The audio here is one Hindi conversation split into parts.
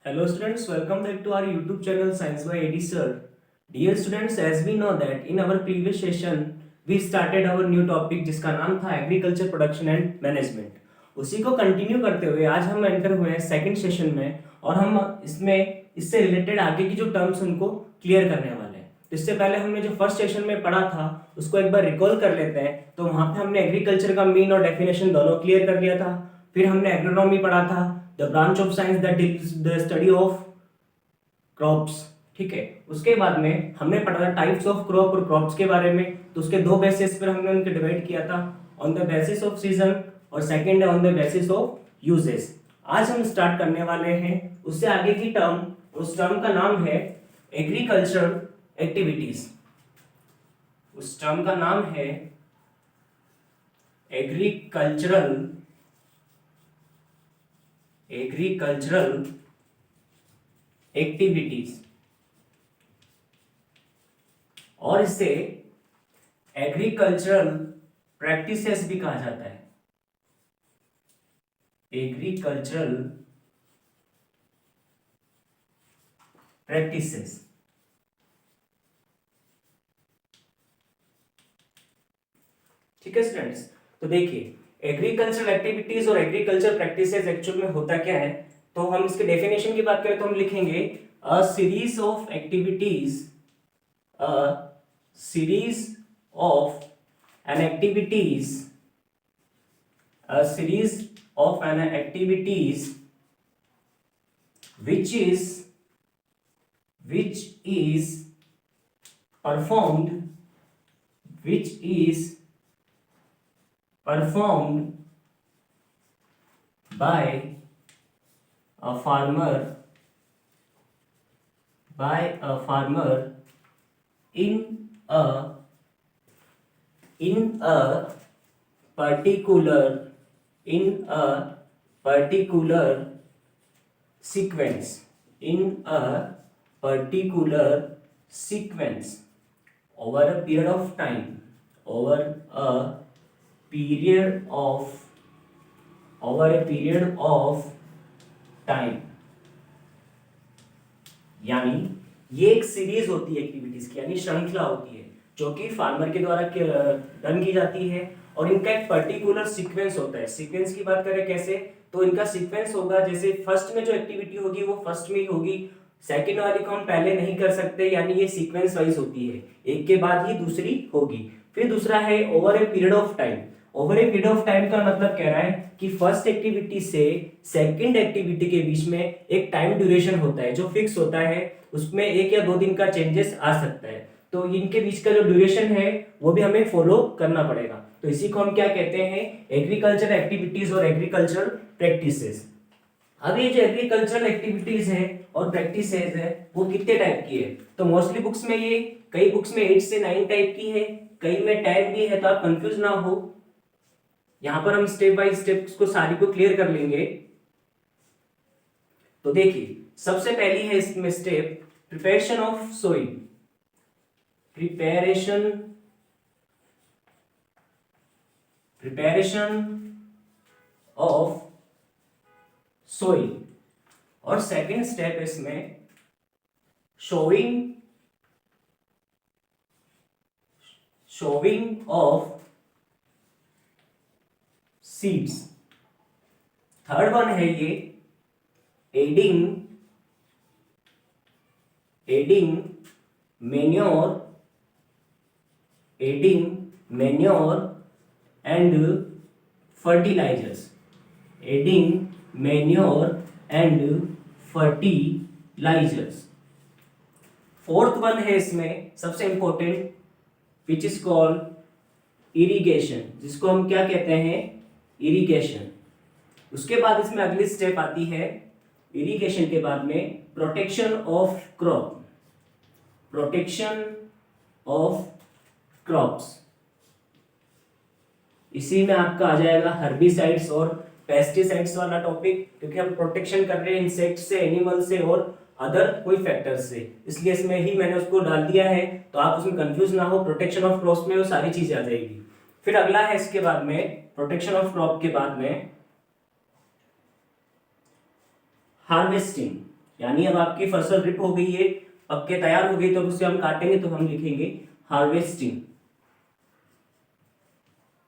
Hello students, welcome back to our YouTube channel Science by AD Sir. Dear students, as we know that in our previous session we started our new topic जिसका नाम था एग्रीकल्चर प्रोडक्शन एंड मैनेजमेंट. उसी को कंटिन्यू करते हुए आज हम एंटर हुए हैं सेकंड सेशन में और हम इससे रिलेटेड आगे की जो टर्म्स उनको क्लियर करने वाले हैं. तो इससे पहले हमने जो फर्स्ट सेशन में पढ़ा था उसको एक बार रिकॉल कर लेते हैं. तो वहाँ पे हमने एग्रीकल्चर का मीन और डेफिनेशन दोनों क्लियर कर लिया था. फिर हमने एग्रोनॉमी पढ़ा था, the branch of science that deals the study of crops. ठीक है, उसके बाद में हमने पढ़ा था टाइप्स ऑफ क्रॉप और क्रॉप्स के बारे में. तो उसके दो बेसिस पर हमने उनके डिवाइड किया था, on the basis off season और सेकंड है on the basis of uses. आज हम स्टार्ट करने वाले हैं उससे आगे की टर्म. उस टर्म का नाम है एग्रीकल्चरल एक्टिविटीज. उस टर्म का नाम है एग्रीकल्चरल एक्टिविटीज और इसे एग्रीकल्चरल प्रैक्टिसेस भी कहा जाता है. Agricultural practices. ठीक है स्टूडेंट्स, तो देखिए एग्रीकल्चरल एक्टिविटीज और एग्रीकल्चर प्रैक्टिसेस एक्चुअल में होता क्या है. तो हम इसके डेफिनेशन की बात करें तो हम लिखेंगे a series of activities, a series of an activities, a series of an activities which is performed by a farmer in a particular sequence, over a period of time, यानी ये एक सीरीज होती है एक्टिविटीज की, यानी श्रृंखला होती है जो कि फार्मर के द्वारा रन की जाती है और इनका एक पर्टिकुलर सीक्वेंस होता है. सीक्वेंस की बात करें कैसे, तो इनका सीक्वेंस होगा जैसे फर्स्ट में जो एक्टिविटी होगी वो फर्स्ट में ही होगी, सेकंड वाली को हम पहले नहीं कर सकते, यानी ये सीक्वेंस वाइज होती है, एक के बाद ही दूसरी होगी. फिर दूसरा है over a period of time. Over a period of time का मतलब कह रहा है कि फर्स्ट एक्टिविटी से सेकंड एक्टिविटी के बीच में एक टाइम ड्यूरेशन होता है जो फिक्स होता है, उसमें 1 या 2 दिन का चेंजेस आ सकता है. तो इनके बीच का जो ड्यूरेशन है वो भी हमें फॉलो करना पड़ेगा. तो इसी को हम क्या कहते हैं, एग्रीकल्चर एक्टिविटीज और एग्रीकल्चर प्रैक्टिसेस. अब ये जो एग्रीकल्चरल एक्टिविटीज है और प्रैक्टिसेस है वो कितने टाइप की है, तो मोस्टली बुक्स में ये कई बुक्स में 8 से 9 टाइप की है, कई में 10 भी है, तो आप कंफ्यूज ना हो. यहां पर हम स्टेप बाय स्टेप को सारी को क्लियर कर लेंगे. तो देखिए सबसे पहली है इसमें step preparation of soil. Preparation of soil और सेकंड स्टेप इसमें sowing of seeds. Third one है ये adding manure and fertilisers. Fourth one है इसमें सबसे important which is called irrigation, जिसको हम क्या कहते हैं, इरिगेशन. उसके बाद इसमें अगली स्टेप आती है इरिगेशन के बाद में प्रोटेक्शन ऑफ क्रॉप्स. इसी में आपका आ जाएगा हर्बिसाइड्स और पेस्टिसाइड्स वाला टॉपिक, क्योंकि हम प्रोटेक्शन कर रहे हैं इंसेक्ट से, एनिमल से और अदर कोई फैक्टर से, इसलिए इसमें ही मैंने उसको डाल दिया है. तो आप उसमें कंफ्यूज ना हो, प्रोटेक्शन ऑफ क्रॉप्स में वो सारी चीजें आ जाएगी. फिर अगला है इसके बाद में प्रोटेक्शन ऑफ क्रॉप के बाद में हार्वेस्टिंग. यानी अब आपकी फसल ड्रिप हो गई है, पक के तैयार हो गई, तो उसे हम काटेंगे तो हम लिखेंगे हार्वेस्टिंग।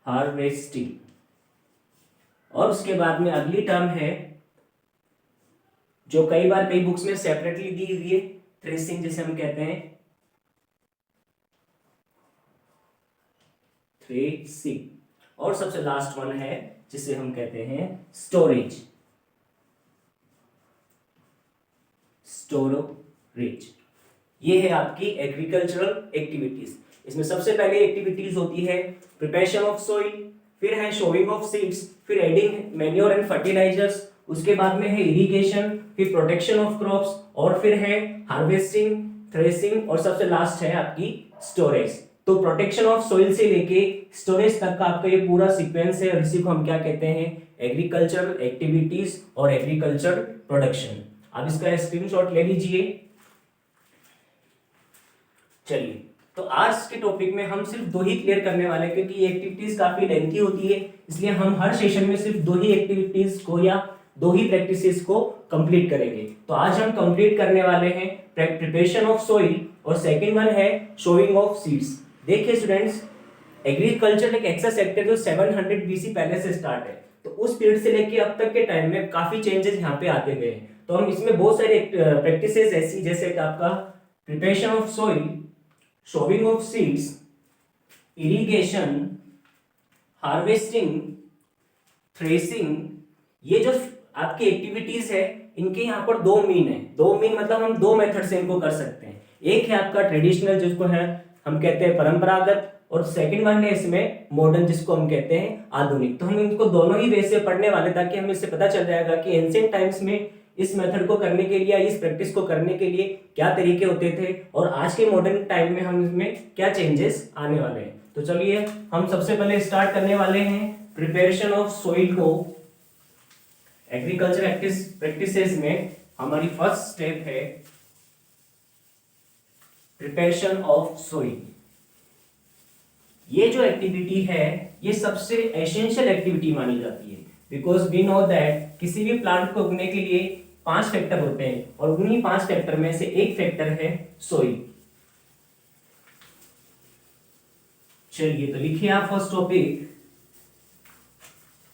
हार्वेस्टिंग। और उसके बाद में अगली टर्म है जो कई बार कई बुक्स में सेपरेटली दी हुई है, थ्रेसिंग जिसे हम कहते हैं, थ्रेसिंग। और सबसे लास्ट वन है जिसे हम कहते हैं स्टोरेज। स्टोरेज। ये है आपकी एग्रीकल्चरल एक्टिविटीज। इसमें सबसे पहले एक्टिविटीज होती है प्रिपरेशन ऑफ सॉइल, फिर है शोइंग ऑफ सीड्स, फिर एडिंग मैन्योर एंड फर्टिलाइजर्स, उसके बाद में है इरिगेशन, फिर प्रोटेक्शन ऑफ क्रॉप्स, और फिर है हार्वेस्टिंग, थ्रेसिंग, और सबसे लास्ट है आपकी स्टोरेज। तो प्रोटेक्शन ऑफ सॉइल से लेके स्टोरेज तक का आपका ये पूरा सीक्वेंस है, और इसी को हम क्या कहते हैं, एग्रीकल्चरल एक्टिविटीज और एग्रीकल्चर प्रोडक्शन। अब इसका स्क्रीनशॉट ले लीजिए। चलिए, तो आज के टॉपिक में हम सिर्फ दो ही क्लियर करने वाले हैं, क्योंकि ये एक्टिविटीज काफी लेंथी होती है, इसलिए हम हर सेशन में सिर्फ दो ही एक्टिविटीज को या दो ही प्रैक्टिसेस को कंप्लीट करेंगे। तो आज हम कंप्लीट करने वाले हैं प्रिपरेशन ऑफ सॉइल, और सेकंड वन है शोइंग ऑफ सीड्स। देखिए स्टूडेंट्स, एग्रीकल्चर एक ऐसा सेक्टर जो 700 बीसी पहले से स्टार्ट है, तो उस पीरियड से लेके अब तक के टाइम में काफी चेंजेस यहाँ पे आते गए हैं। तो हम इसमें बहुत सारे प्रैक्टिसेस ऐसी, जैसे कि आपका preparation of soil, showing of seeds, irrigation, harvesting, threshing, ये जो आपकी एक्टिविटीज है, इनके यहाँ पर दो मीन है। दो मीन मतलब हम दो मेथड से इनको कर सकते हैं। एक है आपका ट्रेडिशनल, जिसको है हम कहते हैं परंपरागत, और सेकंड वन है इसमें मॉडर्न, जिसको हम कहते हैं आधुनिक। तो हम इनको दोनों ही वे से पढ़ने वाले, ताकि हमें इससे पता चल जाएगा कि एंशिएंट टाइम्स में इस मेथड को करने के लिए, इस प्रैक्टिस को करने के लिए क्या तरीके होते थे, और आज के मॉडर्न टाइम में हम इसमें क्या चेंजेस आने वाले हैं। तो चलिए हम सबसे पहले स्टार्ट करने वाले हैं प्रिपरेशन ऑफ सॉइल को। एग्रीकल्चर प्रैक्टिसेस में हमारी फर्स्ट स्टेप है प्रिपरेशन ऑफ सॉइल। ये जो एक्टिविटी है, ये सबसे एसेंशियल एक्टिविटी मानी जाती है, बिकॉज वी नो दैट किसी भी प्लांट को उगने के लिए 5 फैक्टर होते हैं, और उन्हीं 5 फैक्टर में से एक फैक्टर है सॉइल। चलिए, तो लिखिए आप first topic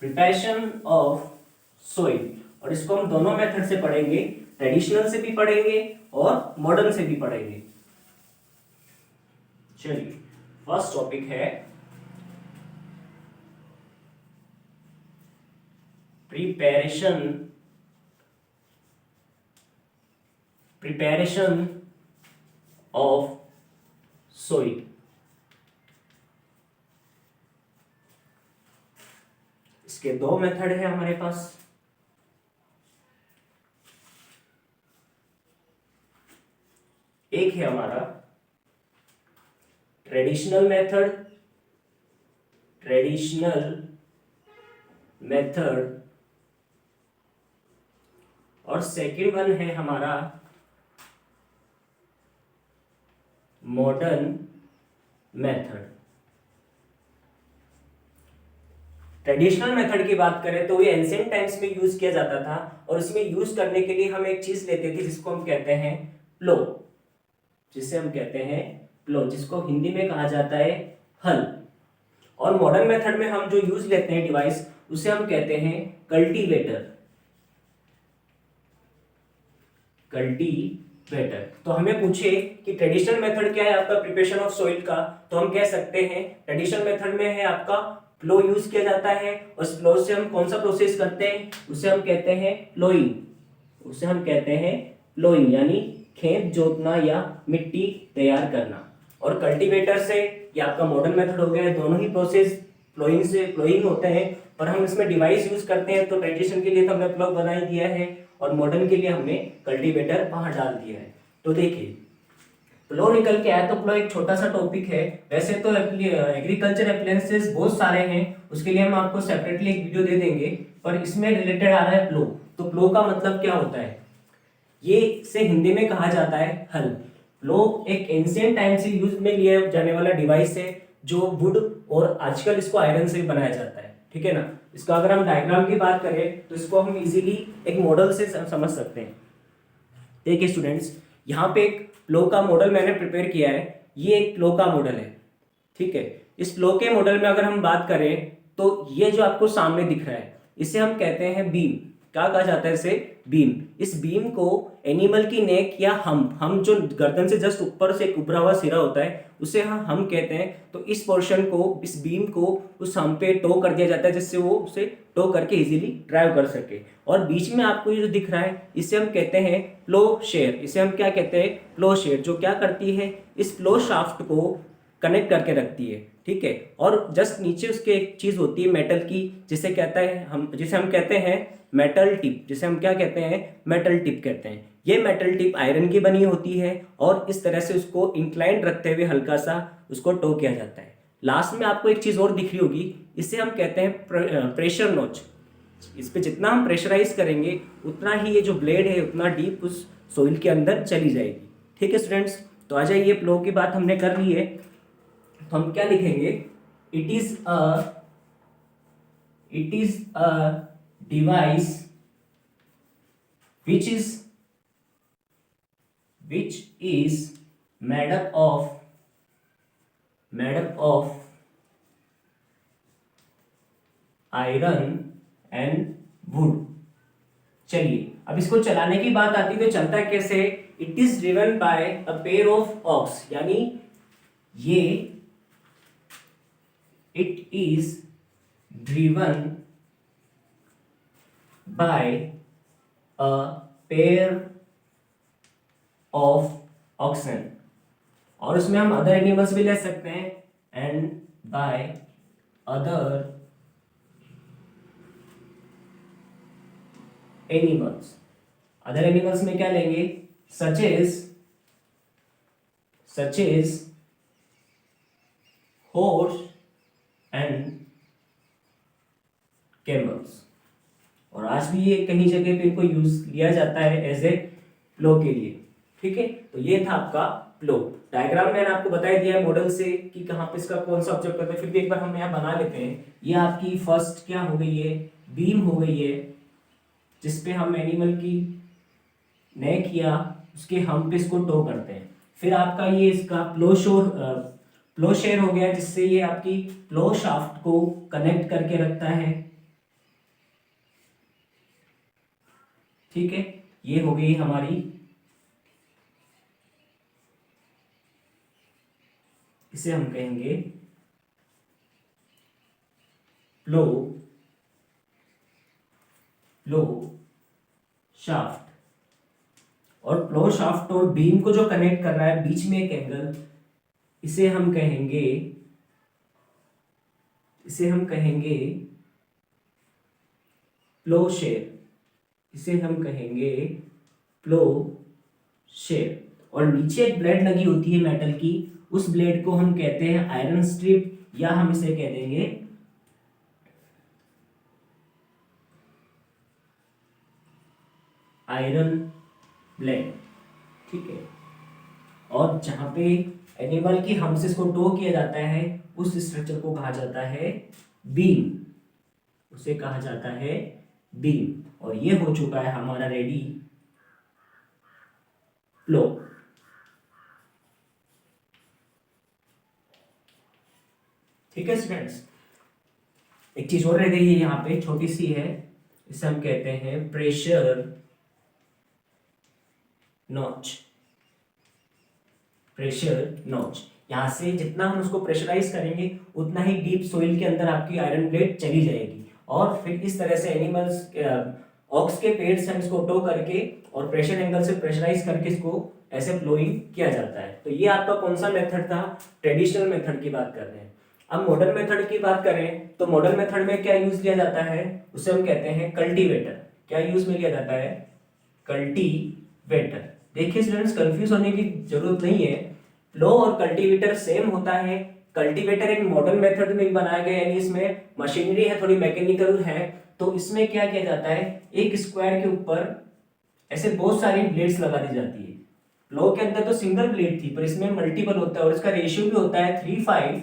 preparation of soil, और इसको हम दोनों मेथड से पढ़ेंगे, ट्रेडिशनल से भी पढ़ेंगे और मॉडर्न से भी पढ़ेंगे। चलिए, फर्स्ट टॉपिक है प्रिपरेशन ऑफ सॉइल। इसके दो मेथड है हमारे पास। एक है हमारा ट्रेडिशनल मेथड, और सेकेंड वन है हमारा मॉडर्न मेथड। ट्रेडिशनल मेथड की बात करें तो ये एंशिएंट टाइम्स में यूज किया जाता था, और इसमें यूज करने के लिए हम एक चीज लेते थे जिसको हम कहते हैं प्लो, जिसको हिंदी में कहा जाता है हल। और मॉडर्न मेथड में हम जो यूज लेते हैं डिवाइस, उसे हम कहते हैं कल्टीवेटर। तो हमें पूछे कि ट्रेडिशनल मेथड क्या है आपका प्रिपरेशन ऑफ सॉइल का, तो हम कह सकते हैं ट्रेडिशनल मेथड में है आपका प्लो यूज किया जाता है, और उस प्लो से हम कौन सा प्रोसेस करते हैं, उसे हम कहते हैं प्लोइंग, यानी खेत जोतना या मिट्टी तैयार करना। और कल्टीवेटर से, ये आपका मॉडर्न मेथड हो गया, दोनों ही प्रोसेस प्लोइंग होते हैं, पर हम इसमें डिवाइस यूज करते हैं। तो ट्रेडिशन के लिए तो हमने प्लो बना ही दिया है, और मॉडर्न के लिए हमने कल्टीवेटर बाहर डाल दिया है। तो देखिए, प्लो निकल के आया, तो प्लो एक छोटा सा टॉपिक है। वैसे तो एग्रीकल्चर एप्लायंसेस बहुत सारे हैं, उसके लिए हम आपको सेपरेटली एक वीडियो दे देंगे, पर इसमें रिलेटेड आ रहा है प्लो। तो प्लो का मतलब क्या होता है, ये से हिंदी में कहा जाता है हल। प्लो एक एंशिएंट टाइम से यूज में लिया जाने वाला डिवाइस है, जो वुड और आजकल इसको आयरन से भी बनाया जाता है, ठीक है ना। इसका अगर हम डायग्राम की बात करें तो इसको हम इजीली एक मॉडल से समझ सकते हैं। देखिए स्टूडेंट्स, यहाँ पे एक फ्लो का मॉडल मैंने प्रिपेयर किया है। ये एक फ्लो का मॉडल है, ठीक है। इस फ्लो के मॉडल में अगर हम बात करें तो ये जो आपको सामने दिख रहा है इसे हम कहते हैं बीम। क्या कहा जाता है इसे? बीम। इस बीम को एनिमल की नेक या हम जो गर्दन से जस्ट ऊपर से एक उभरा हुआ सिरा होता है उसे हम कहते हैं। तो इस पोर्शन को, इस बीम को उस हम पे टो कर दिया जाता है जिससे वो उसे टो करके इजीली ड्राइव कर सके। और बीच में आपको ये जो दिख रहा है इसे हम कहते हैं फ्लो शेयर। इसे हम क्या कहते हैं? Flow share. जो क्या करती है, इस फ्लो शाफ्ट को कनेक्ट करके रखती है, ठीक है। और जस्ट नीचे उसके एक चीज होती है मेटल की, जिसे हम कहते हैं मेटल टिप। जिसे हम क्या कहते हैं? मेटल टिप कहते हैं। ये मेटल टिप आयरन की बनी होती है और इस तरह से उसको इंक्लाइंड रखते हुए हल्का सा उसको टो किया जाता है। लास्ट में आपको एक चीज और दिख रही होगी, इसे हम कहते हैं प्रेशर नोच। इस पे जितना हम प्रेशराइज करेंगे उतना ही ये जो ब्लेड है उतना डीप उस सोइल के अंदर चली जाएगी, ठीक है स्टूडेंट्स। तो आ जाइए, फ्लो की बात हमने कर ली है, तो हम क्या लिखेंगे? It is a device which is made up of iron and wood। चलिए अब इसको चलाने की बात आती है तो चलता है कैसे? It is driven by a pair of ox, यानी ये it is driven by a pair of oxen. और उसमें हम अदर एनिमल्स भी ले सकते हैं, and by other animals. Other animals में क्या लेंगे? Such as horse and camels. और आज भी ये कहीं जगह पे इनको यूज लिया जाता है एज ए फ्लो के लिए, ठीक है। तो ये था आपका फ्लो डायग्राम। मैंने आपको बता दिया है मॉडल से कि कहाँ पे इसका कौन सा ऑब्जेक्ट होता है। फिर भी एक बार हम यहाँ बना लेते हैं। ये आपकी फर्स्ट क्या हो गई है? बीम हो गई है, जिसपे हम एनिमल की नेक या उसके हम पे इसको टो करते हैं। फिर आपका ये इसका फ्लो शेयर हो गया, जिससे ये आपकी फ्लो शाफ्ट को कनेक्ट करके रखता है, ठीक है। ये हो गई हमारी, इसे हम कहेंगे फ्लो शाफ्ट। और फ्लो शाफ्ट और बीम को जो कनेक्ट कर रहा है बीच में एक एंगल, इसे हम कहेंगे फ्लो शेयर। इसे हम कहेंगे फ्लो शेयर। और नीचे एक ब्लेड लगी होती है मेटल की, उस ब्लेड को हम कहते हैं आयरन स्ट्रिप, या हम इसे कह देंगे आयरन ब्लेड, ठीक है। और जहां पे एनिमल की हमसे इसको टो किया जाता है उस स्ट्रक्चर को कहा जाता है बीम, उसे कहा जाता है बीम। और ये हो चुका है हमारा रेडी फ्लो, ठीक है स्टूडेंट्स। एक चीज और रह गई है यहाँ पे, छोटी सी है, इसे हम कहते हैं प्रेशर नॉच। प्रेशर नॉच, यहाँ से जितना हम उसको प्रेशराइज करेंगे उतना ही डीप सोइल के अंदर आपकी आयरन प्लेट चली जाएगी। और फिर इस तरह से एनिमल्स ऑक्स के पेड़ से हम इसको टो करके और प्रेशर एंगल से प्रेशराइज करके इसको ऐसे फ्लोइंग किया जाता है। तो ये आपका कौन सा मेथड था? ट्रेडिशनल मेथड की बात कर रहे हैं। अब मॉडर्न मेथड की बात करें तो मॉडर्न मेथड में क्या यूज लिया जाता है? उसे हम कहते हैं कल्टीवेटर। क्या यूज में लिया जाता है? कल्टीवेटर। देखिए स्टूडेंट्स, कंफ्यूज होने की जरूरत नहीं है, फ्लो और कल्टीवेटर सेम होता है। कल्टीवेटर एक मॉडर्न मेथड में बनाया गया, यानी इसमें मशीनरी है, थोड़ी मैकेनिकल है। तो इसमें क्या किया जाता है, एक स्क्वायर के ऊपर ऐसे बहुत सारी ब्लेड्स लगा दी जाती है। फ्लो के अंदर तो सिंगल ब्लेड थी, पर इसमें मल्टीपल होता है और इसका रेशियो भी होता है 3:5,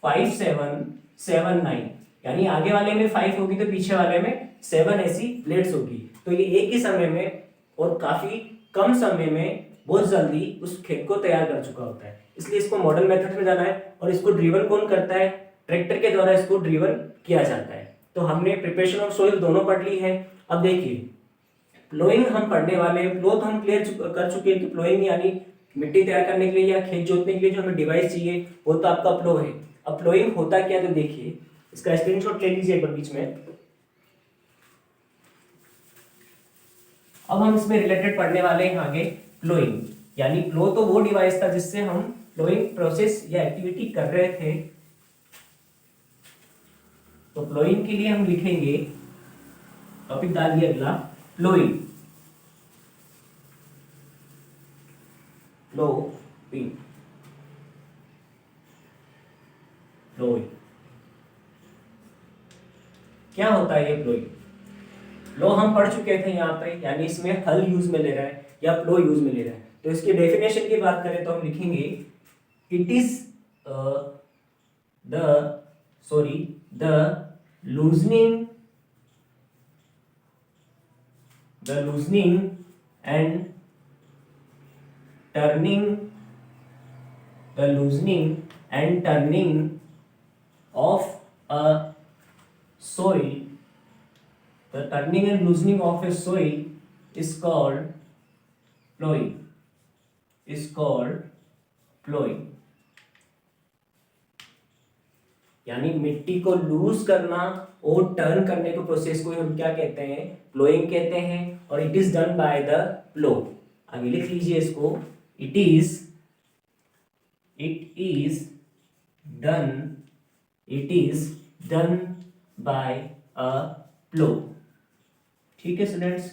5:7, 7:9। यानी आगे वाले में 5 होगी तो पीछे वाले में 7 ऐसी ब्लेड्स होगी। तो ये एक ही समय में और काफी कम समय में बहुत जल्दी उस खेत को तैयार कर चुका होता है, इसलिए इसको मॉडर्न मेथड में जाना है। और इसको ड्रिवन कौन करता है? ट्रैक्टर के द्वारा इसको ड्रिवन किया जाता है। तो हमने प्रिपरेशन ऑफ सोइल दोनों पढ़ ली है। अब देखिए प्लोइंग हम पढ़ने वाले हैं। प्लो तो हम क्लियर कर चुके हैं कि प्लोइंग यानी मिट्टी तैयार करने के लिए या खेत जोतने के लिए जो हमें डिवाइस चाहिए वो तो आपका प्लो है। अब प्लोइंग होता क्या, तो देखिए इसका स्क्रीनशॉट ले लीजिए एक बार बीच में। अब हम इसमें रिलेटेड पढ़ने वाले हैं आगे प्लोइंग, यानी प्लो तो वो डिवाइस था जिससे हम प्लोइंग प्रोसेस या एक्टिविटी कर रहे थे। तो प्लोइंग के लिए हम लिखेंगे, टॉपिक डालिए अगला प्लोइंग। प्लोइंग प्लोइंग क्या होता है ये प्लोइंग? प्लो हम पढ़ चुके थे यहाँ पे, यानी इसमें हल यूज में ले रहा है या प्लो यूज में ले रहा है। तो इसकी डेफिनेशन की बात करें तो हम लिखेंगे it is the loosening and turning of a soil. The turning and loosening of a soil is called plowing. यानी मिट्टी को लूज करना और टर्न करने के प्रोसेस को हम क्या कहते हैं? प्लोइंग कहते हैं। और it is done by the plough. आगे लिख लीजिए इसको, it is done by a plough. ठीक है स्टूडेंट्स,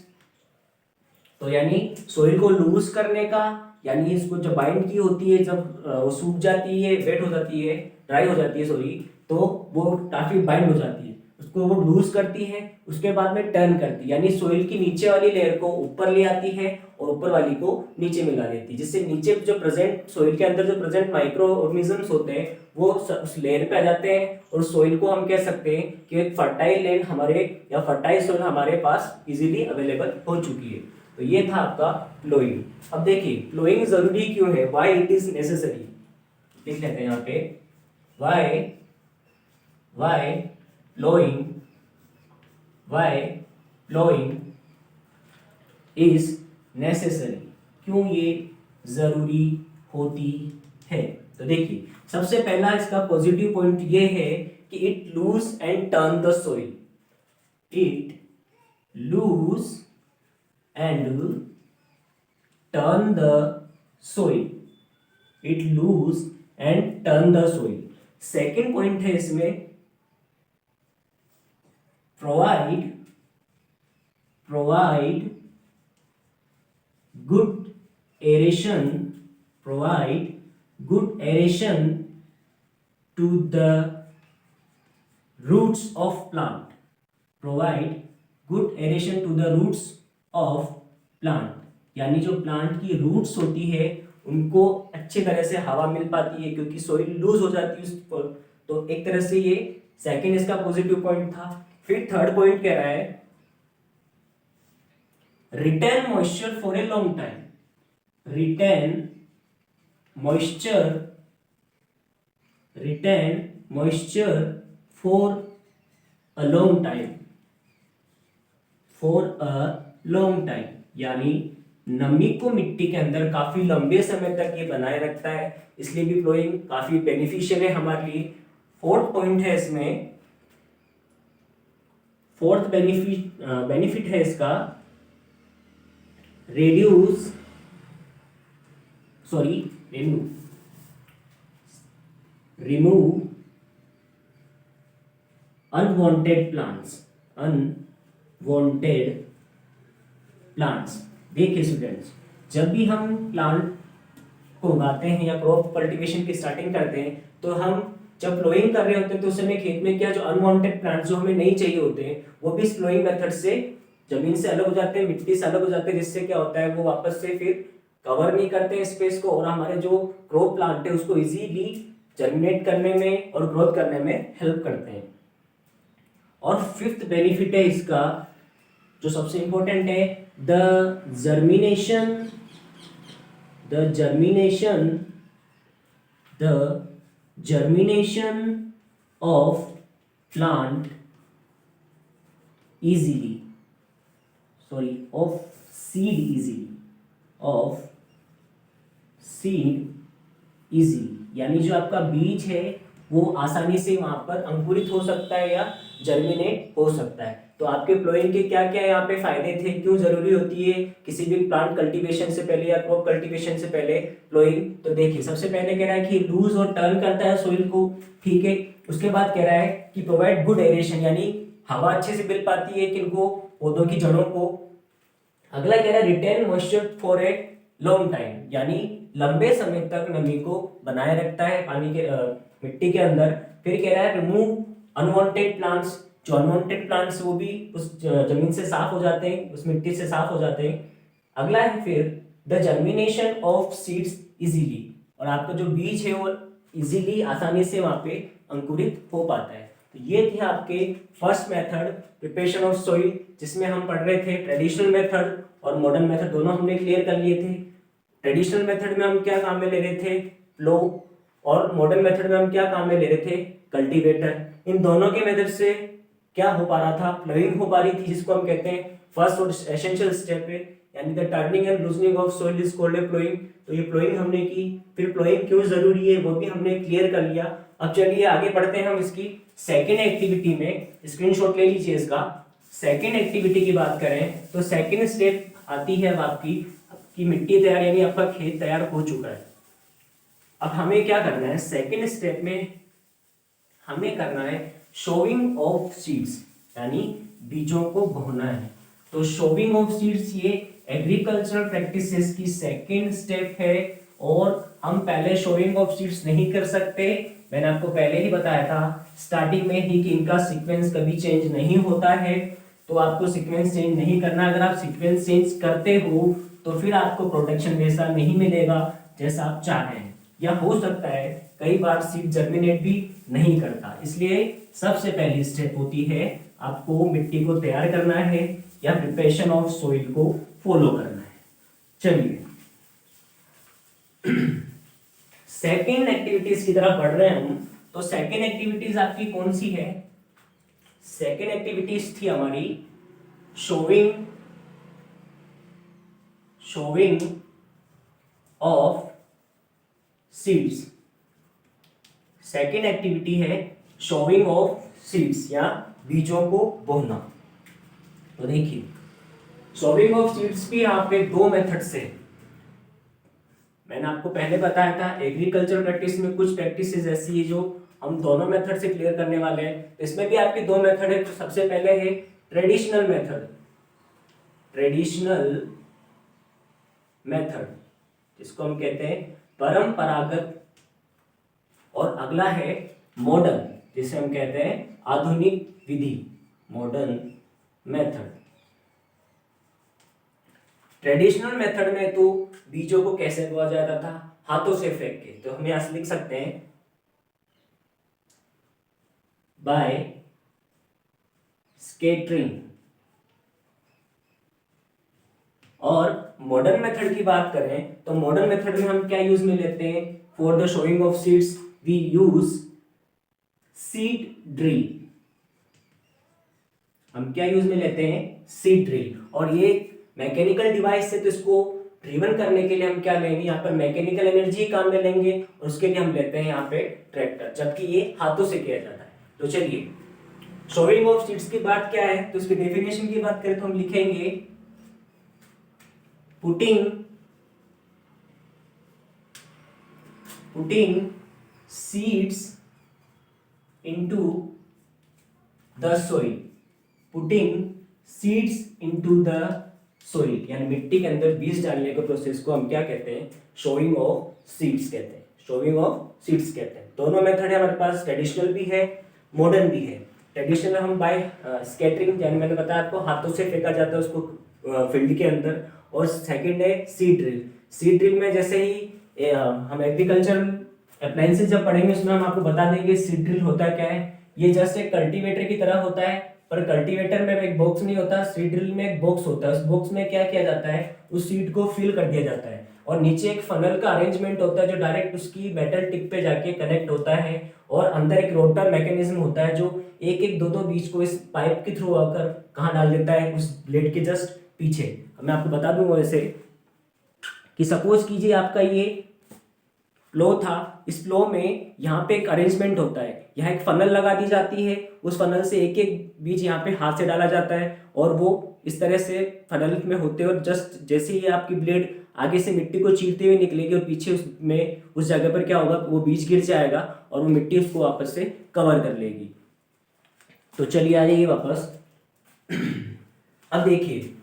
तो यानी सोइल को लूज करने का, यानी इसको जब बाइंड की होती है, जब वो सूख जाती है, वेट हो जाती है, ड्राई हो जाती है सॉरी, तो वो काफी बाइंड हो जाती है, उसको वो लूज करती है, उसके बाद में टर्न करती है, यानी सोइल की नीचे वाली लेयर को ऊपर ले आती है और ऊपर वाली को नीचे मिला देती है, जिससे नीचे जो प्रेजेंट सोइल के अंदर जो प्रेजेंट माइक्रो ऑर्गेनिजम्स होते हैं वो उस लेयर पे आ जाते हैं। और सोइल को हम कह सकते हैं कि एक फर्टाइल लैंड हमारे या फर्टाइल सोइल हमारे पास इजीली अवेलेबल हो चुकी है। तो ये था आपका प्लोइंग। अब देखिए प्लोइंग जरूरी क्यों है, व्हाई इट इज नेसेसरी। लिख लेते हैं यहाँ पे, व्हाई प्लोइंग इज नेसेसरी, क्यों ये जरूरी होती है। तो देखिए सबसे पहला इसका पॉजिटिव पॉइंट ये है कि it loose and turn the soil. It loose and turn the soil. It loose and turn the soil. Second point है इसमें provide good aeration to the roots of plant. Provide good aeration to the roots of plant, यानी जो प्लांट की रूट्स होती है उनको अच्छे तरह से हवा मिल पाती है क्योंकि सोइल लूज हो जाती है उस पर। तो एक तरह से ये सेकंड इसका पॉजिटिव पॉइंट था। फिर थर्ड पॉइंट कह रहा है retain moisture for a long time. Retain moisture for a long time, यानी नमी को मिट्टी के अंदर काफी लंबे समय तक ये बनाए रखता है, इसलिए भी फ्लोइंग काफी बेनिफिशियल है हमारे लिए। फोर्थ पॉइंट है इसमें, फोर्थ बेनिफिट है इसका remove unwanted plants। देखिए स्टूडेंट्स, जब भी हम प्लांट को उगाते हैं या क्रॉप कल्टीवेशन की स्टार्टिंग करते हैं तो हम जब फ्लोइंग कर रहे होते हैं तो उस समय खेत में क्या जो अनवांटेड प्लांट्स जो हमें नहीं चाहिए होते हैं वो भी इस फ्लोइंग मेथड से जमीन से अलग हो जाते हैं, मिट्टी से अलग हो जाते हैं, जिससे क्या होता है वो वापस से फिर कवर नहीं करते हैं स्पेस को और हमारे जो क्रॉप प्लांट है उसको इजीली जर्मिनेट करने में और ग्रोथ करने में हेल्प करते हैं। और फिफ्थ बेनिफिट है इसका जो सबसे इंपॉर्टेंट है, the germination the germination of plant easily, of seed easily, of seed easily, यानी जो आपका बीज है वो आसानी से वहां पर अंकुरित हो सकता है या जर्मिनेट हो सकता है। तो आपके प्लोइंग के क्या क्या यहाँ पे फायदे थे, क्यों जरूरी होती है किसी भी प्लांट कल्टीवेशन से पहले या क्रॉप कल्टीवेशन से पहले प्लोइंग। तो देखिए सबसे पहले कह रहा है कि लूज और टर्न करता है सोइल को, ठीक है। उसके बाद कह रहा है कि प्रोवाइड गुड एरेशन, यानी हवा अच्छे से मिल पाती है किनको, पौधों की जड़ों को। अगला कह रहा है retain moisture for a long time, यानी लंबे समय तक नमी को बनाए रखता है पानी के मिट्टी के अंदर। फिर कह रहा है रिमूव अनवांटेड प्लांट्स, जो अनवांटेड प्लांट्स वो भी उस जमीन से साफ हो जाते हैं, उस मिट्टी से साफ हो जाते हैं। अगला है फिर the germination of seeds easily, और आपका जो बीज है वो इजीली आसानी से वहां पे अंकुरित हो पाता है। तो ये थे आपके first method preparation of soil, जिसमें हम पढ़ रहे थे ट्रेडिशनल मेथड और मॉडर्न मेथड, दोनों हमने क्लियर कर लिए थे। ट्रेडिशनल मेथड में हम क्या काम में ले रहे थे, प्लो, और मॉडर्न मेथड में हम क्या काम में ले रहे थे, कल्टीवेटर। इन दोनों के मेथड से क्या हो पा रहा था, प्लोइंग हो पा रही थी, जिसको हम कहते हैं फर्स्ट और एसेंशियल स्टेप है, यानी the turning and loosening of soil is called a ploughing. तो ये प्लोइंग हमने की। फिर प्लोइंग क्यों जरूरी है वो भी हमने क्लियर कर लिया। अब चलिए आगे बढ़ते हैं हम इसकी सेकेंड एक्टिविटी में। स्क्रीनशॉट ले लीजिए इसका। सेकेंड एक्टिविटी की बात करें तो सेकेंड स्टेप आती है अब आपकी मिट्टी तैयार, यानी आपका खेत तैयार हो चुका है। अब हमें क्या करना है, सेकेंड स्टेप में हमें करना है शोविंग ऑफ सीड्स, यानी बीजों को बोना है। तो शोविंग ऑफ सीड्स ये एग्रीकल्चरल प्रैक्टिसेस की सेकेंड स्टेप है, और हम पहले शोविंग ऑफ सीड्स नहीं कर सकते। मैंने आपको पहले ही बताया था स्टार्टिंग में ही कि इनका सीक्वेंस कभी चेंज नहीं होता है, तो आपको सीक्वेंस चेंज नहीं करना। अगर आप सीक्वेंस चेंज करते हो तो फिर आपको प्रोटेक्शन वैसा नहीं मिलेगा जैसा आप चाह रहे हैं, या हो सकता है कई बार सीड जर्मिनेट भी नहीं करता। इसलिए सबसे पहली स्टेप होती है आपको मिट्टी को तैयार करना है या प्रिपरेशन ऑफ सोइल को फॉलो करना है। चलिए सेकेंड एक्टिविटीज की तरफ बढ़ रहे हैं हम। तो सेकेंड एक्टिविटीज आपकी कौन सी है, सेकेंड एक्टिविटीज थी हमारी showing of seeds. Second activity है शोविंग ऑफ सीड्स या बीजों को बोना। तो देखिए शोविंग ऑफ सीड्स भी यहाँ पे दो मेथड से, मैंने आपको पहले बताया था एग्रीकल्चर प्रैक्टिस में कुछ प्रैक्टिसेस ऐसी है जो हम दोनों मेथड से क्लियर करने वाले हैं। इसमें भी आपकी दो मेथड है। तो सबसे पहले है ट्रेडिशनल मेथड, जिसको हम कहते हैं परंपरागत, और अगला है मॉडर्न, जिसे हम कहते हैं आधुनिक विधि, मॉडर्न मेथड। ट्रेडिशनल मेथड में तो बीजों को कैसे बोया जाता था, हाथों से फेंक के। तो हम यहां लिख सकते हैं बाय स्केटरिंग। और मॉडर्न मेथड की बात करें तो मॉडर्न मेथड में हम क्या यूज में लेते हैं, for the sowing of seeds we use seed drill. हम क्या यूज में लेते हैं, सीड ड्रिल। और ये मैकेनिकल डिवाइस है, तो इसको ड्रिवन करने के लिए हम क्या लेंगे, यहाँ पर मैकेनिकल एनर्जी काम में लेंगे, और उसके लिए हम लेते हैं यहाँ पे ट्रैक्टर, जबकि ये हाथों से किया जाता है। तो चलिए शोइंग ऑफ सीड्स की बात क्या है, तो इसकी डेफिनेशन की बात करें तो हम लिखेंगे putting seeds into the soil, putting seeds into the soil, यानी मिट्टी के अंदर बीज डालने के प्रोसेस को हम क्या कहते हैं, शोइंग ऑफ सीड्स कहते हैं, शोइंग ऑफ सीड्स कहते हैं। दोनों मेथड है हमारे पास, ट्रेडिशनल भी है मॉडर्न भी है। ट्रेडिशनल हम बाय स्कैटरिंग, यानी मैंने बताया आपको हाथों से फेंका जाता है उसको फील्ड के अंदर, और सेकंड है सीड ड्रिल। सीड ड्रिल में जैसे ही हम एग्रीकल्चर अप्लायंसेस जब पढ़ेंगे उसमें हम आपको बता देंगे सीड ड्रिल होता क्या है। ये जस्ट एक कल्टीवेटर की तरह होता है, पर कल्टीवेटर में एक बॉक्स नहीं होता, सीड ड्रिल में एक बॉक्स होता है। उस बॉक्स में क्या किया जाता है, उस सीड को फिल कर दिया जाता है। और नीचे एक फनल का अरेंजमेंट होता है जो डायरेक्ट उसकी मेटल टिप पे जाके कनेक्ट होता है, और अंदर एक रोटर मैकेनिज्म होता है जो एक एक दो दो बीज को इस पाइप के थ्रू आकर कहाँ डाल देता है, उस ब्लेड के जस्ट पीछे। मैं आपको बता दूंगा वैसे कि सपोज कीजिए आपका ये फ्लो था, इस फ्लो में यहाँ पे एक अरेंजमेंट होता है, यहाँ एक फनल लगा दी जाती है, उस फनल से एक एक बीज यहाँ पे हाथ से डाला जाता है और वो इस तरह से फनल में होते हैं, और जस्ट जैसे ही आपकी ब्लेड आगे से मिट्टी को चीरते हुए निकलेगी और पीछे उसमें उस जगह पर क्या होगा, वो बीज गिर जाएगा और वो मिट्टी उसको वापस से कवर कर लेगी। तो चलिए आ जाइए वापस। अब देखिए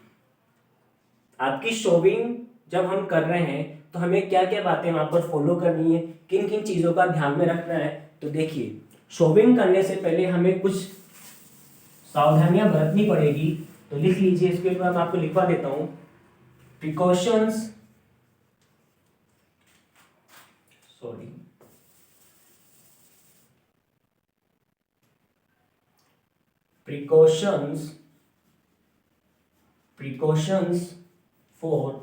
आपकी शोविंग जब हम कर रहे हैं तो हमें क्या क्या बातें वहां पर फॉलो करनी है, किन किन चीजों का ध्यान में रखना है। तो देखिए शोविंग करने से पहले हमें कुछ सावधानियां बरतनी पड़ेगी, तो लिख लीजिए, इसके बाद मैं आपको लिखवा देता हूं। Precautions, sorry, precautions for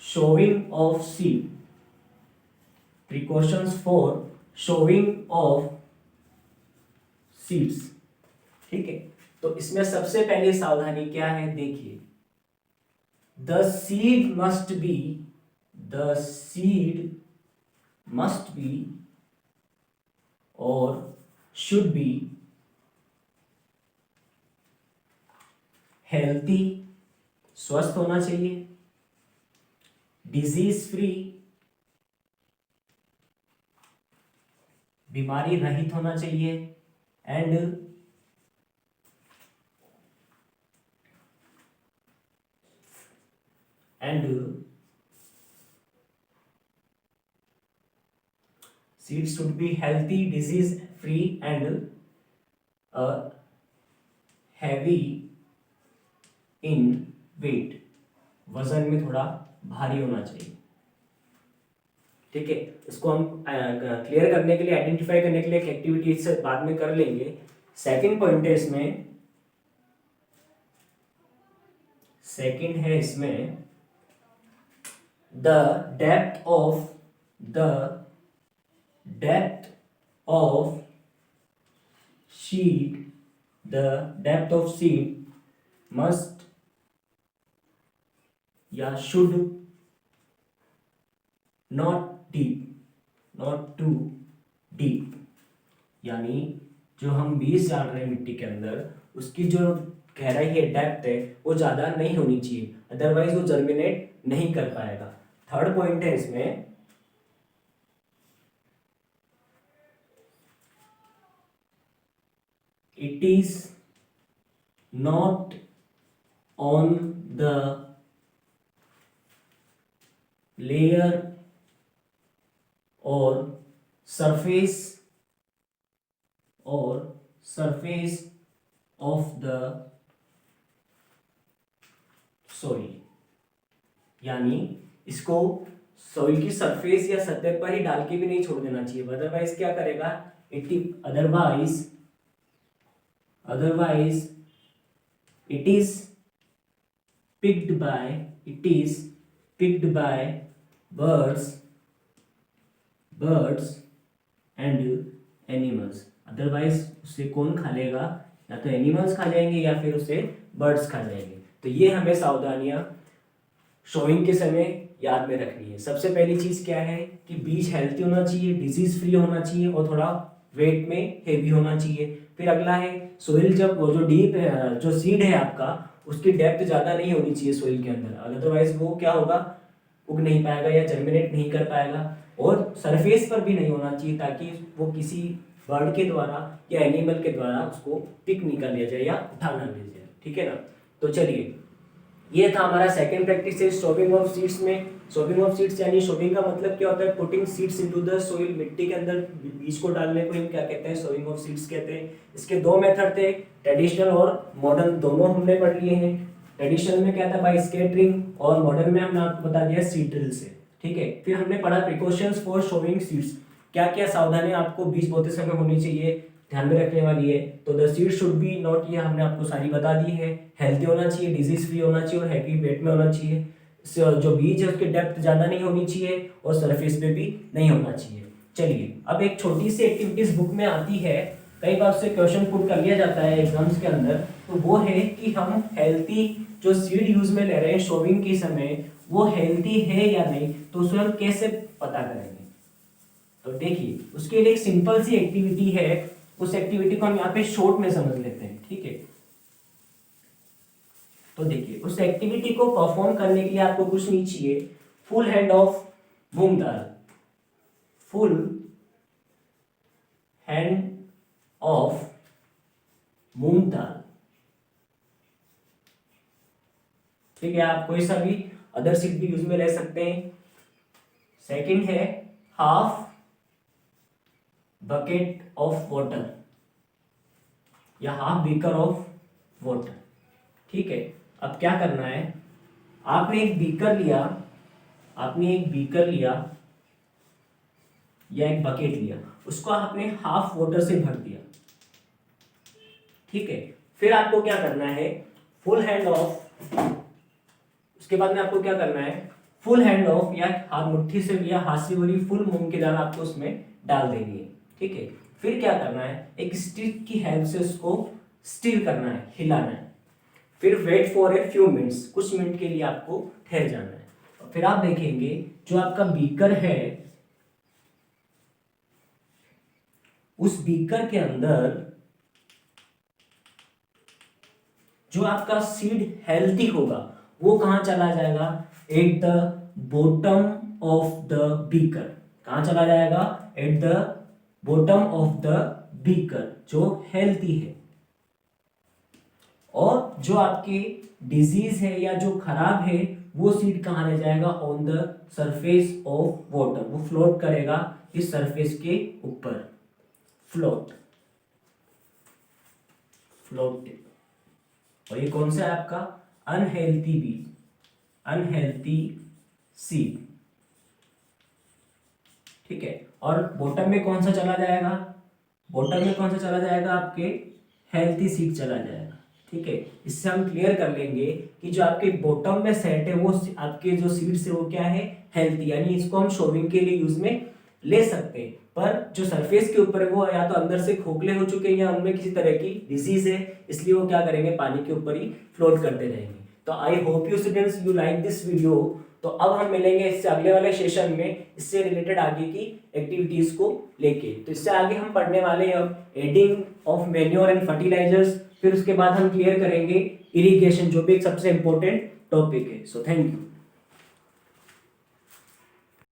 showing of seed, precautions for showing of seeds। ठीक है, तो इसमें सबसे पहली सावधानी क्या है, देखिए द सीड मस्ट बी और शुड बी हेल्थी, स्वस्थ होना चाहिए, डिजीज फ्री, बीमारी रहित होना चाहिए, and seeds should be healthy, disease free and heavy in weight, वजन में थोड़ा भारी होना चाहिए। ठीक है, इसको हम क्लियर करने के लिए, आइडेंटिफाई करने के लिए एक एक्टिविटी से बाद में कर लेंगे। सेकंड पॉइंट है इसमें, सेकंड है इसमें the depth of seed must या should not too deep, यानी जो हम बीज डाल रहे हैं मिट्टी के अंदर उसकी जो गहराई है, डेप्थ है, वो ज़्यादा नहीं होनी चाहिए, अदरवाइज वो जर्मिनेट नहीं कर पाएगा। थर्ड पॉइंट है इसमें, it is not on the layer और surface of the soil, यानी इसको सोइल की सरफेस या सतह पर ही डाल के भी नहीं छोड़ देना चाहिए, अदरवाइज क्या करेगा, otherwise it is picked bye birds and animals, otherwise उसे कौन खा लेगा, या तो एनिमल्स खा जाएंगे या फिर उसे बर्ड्स खा जाएंगे। तो ये हमें सावधानियां शोइंग के समय याद में रखनी है। सबसे पहली चीज क्या है कि बीज हेल्थी होना चाहिए, डिजीज फ्री होना चाहिए और थोड़ा वेट में हेवी होना चाहिए। फिर अगला है सोइल, जब वो जो डीप है, जो सीड है आपका, उसकी डेप्थ ज़्यादा नहीं होनी चाहिए सोइल के अंदर, अदरवाइज वो क्या होगा, उग नहीं पाएगा या जर्मिनेट नहीं कर पाएगा। और सरफेस पर भी नहीं होना चाहिए ताकि वो किसी बर्ड के द्वारा या एनिमल के द्वारा उसको पिक नहीं कर लिया जाए या उठा ना लिया जाए। ठीक है ना, तो चलिए ये था हमारा सेकंड प्रैक्टिस है शोविंग ऑफ सीड्स में। शोविंग ऑफ सीड्स यानी शोविंग का मतलब क्या होता है, putting seeds into the soil, मिट्टी के अंदर बीज को डालने को हम क्या कहते हैं, शोविंग ऑफ सीड्स कहते हैं। इसके दो मेथड थे, ट्रेडिशनल और मॉडर्न, दोनों हमने पढ़ लिए हैं। ट्रेडिशनल में क्या था, बाय स्कैटरिंग, और मॉडर्न में हमने आपको बता दिया सीड ड्रिल से। ठीक है, फिर हमने पढ़ा प्रिकॉशंस फॉर शोविंग सीड्स, क्या क्या सावधानियां आपको बीज बोते समय होनी चाहिए, ध्यान में रखने वाली है। तो the seed should be not, ये हमने आपको सारी बता दी है, हेल्थी होना चाहिए, डिजीज फ्री होना चाहिए और हैवी वेट में होना चाहिए। जो बीज है उसकी डेप्थ ज़्यादा नहीं होनी चाहिए और सरफेस पे भी नहीं होना चाहिए। चलिए अब एक छोटी सी एक्टिविटीज बुक में आती है, कई बार उससे क्वेश्चन पुट कर लिया जाता है एग्जाम्स के अंदर, तो वो है कि हम हेल्थी जो सीड यूज में ले रहे हैं शोविंग के समय वो हेल्थी है या नहीं, तो उसे हम कैसे पता करेंगे। तो देखिए उसके लिए एक सिंपल सी एक्टिविटी है, उस एक्टिविटी को हम यहाँ पे शॉर्ट में समझ लेते हैं, ठीक है। तो देखिए उस एक्टिविटी को परफॉर्म करने के लिए आपको कुछ नहीं चाहिए, फुल हैंड ऑफ मूंग दाल, फुल हैंड ऑफ मूंग दाल, ठीक है। आप कोई सा भी अदर सीड भी यूज में ले सकते हैं। सेकंड है हाफ बकेट ऑफ वाटर या हाफ बीकर ऑफ वाटर, ठीक है। अब क्या करना है, आपने एक बीकर लिया, या एक बकेट लिया, उसको आपने हाफ वाटर से भर दिया, ठीक है। फिर आपको क्या करना है, फुल हैंड ऑफ, उसके बाद में आपको क्या करना है, फुल हैंड ऑफ या हाथ मुट्ठी से या हाथ से भरी फुल मूंग की दाल आपको उसमें डाल देनी है, ठीक है। फिर क्या करना है, एक स्टिक की हेल्प से उसको स्टिर करना है, हिलाना है। फिर wait for a few minutes, कुछ मिनट के लिए आपको ठहर जाना है। और फिर आप देखेंगे जो आपका बीकर है, उस बीकर के अंदर जो आपका सीड हेल्थी होगा वो कहां चला जाएगा, at the bottom of the beaker. कहां चला जाएगा, at the bottom of the beaker, जो हेल्थी है। और जो आपके डिजीज है या जो खराब है वो सीड कहां रह जाएगा, on the surface of water, वो फ्लोट करेगा इस सरफेस के ऊपर, फ्लोट। और ये कौन सा है आपका, अनहेल्थी बीज, अनहेल्थी सीड, ठीक है। और बॉटम में कौन सा चला जाएगा, आपके हेल्थी सीड चला जाएगा, ठीक है। इससे हम क्लियर कर लेंगे कि जो आपके बॉटम में सेट है वो आपके जो सीड्स है वो क्या है, हेल्थी, यानी इसको हम शोविंग के लिए यूज में ले सकते हैं। पर जो सरफेस के ऊपर है वो या तो अंदर से खोखले हो चुके हैं या उनमें किसी तरह की डिजीज है, इसलिए वो क्या करेंगे, पानी के ऊपर ही फ्लोट करते रहेंगे। तो I hope you students you like this video. तो अब हम मिलेंगे इससे अगले वाले सेशन में, इससे रिलेटेड आगे की एक्टिविटीज को लेके। तो इससे आगे हम पढ़ने वाले हैं अब adding of manure and fertilisers, फिर उसके बाद हम क्लियर करेंगे इरिगेशन, जो भी एक सबसे इंपॉर्टेंट टॉपिक है। So thank you.